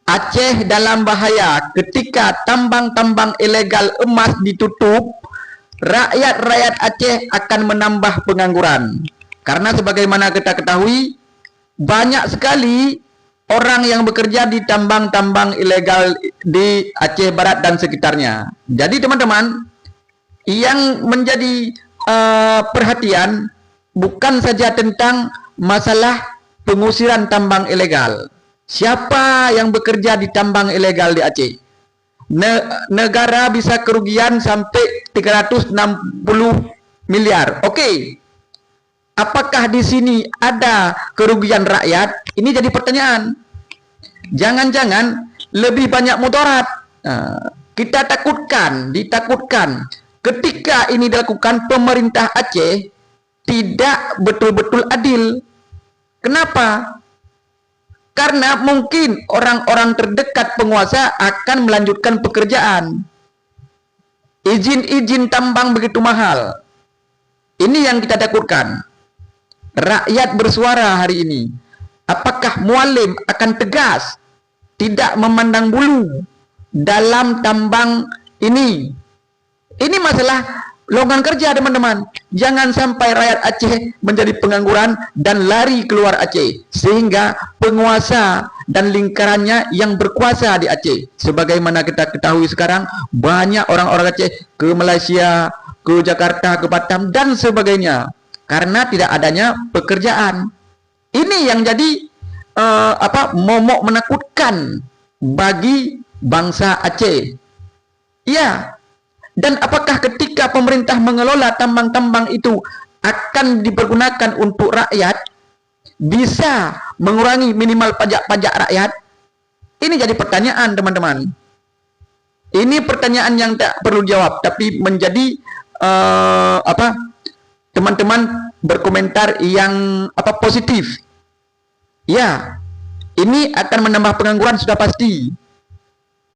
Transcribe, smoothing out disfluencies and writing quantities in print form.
Aceh dalam bahaya ketika tambang-tambang ilegal emas ditutup. Rakyat-rakyat Aceh akan menambah pengangguran. Karena sebagaimana kita ketahui, banyak sekali orang yang bekerja di tambang-tambang ilegal di Aceh Barat dan sekitarnya. Jadi teman-teman, yang menjadi perhatian bukan saja tentang masalah pengusiran tambang ilegal. Siapa yang bekerja di tambang ilegal di Aceh? Negara bisa kerugian sampai 360 miliar. Oke. Apakah di sini ada kerugian rakyat? Ini jadi pertanyaan. Jangan-jangan lebih banyak mudarat. Kita ditakutkan ketika ini dilakukan pemerintah Aceh tidak betul-betul adil. Kenapa? Karena mungkin orang-orang terdekat penguasa akan melanjutkan pekerjaan. Izin-izin tambang begitu mahal. Ini yang kita takutkan. Rakyat bersuara hari ini. Apakah Mualim akan tegas, tidak memandang bulu dalam tambang ini? Ini masalah lowongan kerja, teman-teman. Jangan sampai rakyat Aceh menjadi pengangguran dan lari keluar Aceh, sehingga penguasa dan lingkarannya yang berkuasa di Aceh. Sebagaimana kita ketahui sekarang, banyak orang-orang Aceh ke Malaysia, ke Jakarta, ke Batam dan sebagainya, karena tidak adanya pekerjaan. Ini yang jadi momok menakutkan bagi bangsa Aceh. Ya. Dan apakah ketika pemerintah mengelola tambang-tambang itu akan dipergunakan untuk rakyat, bisa mengurangi minimal pajak-pajak rakyat? Ini jadi pertanyaan, teman-teman. Ini pertanyaan yang tak perlu jawab, tapi menjadi teman-teman berkomentar yang positif. Ya, ini akan menambah pengangguran sudah pasti.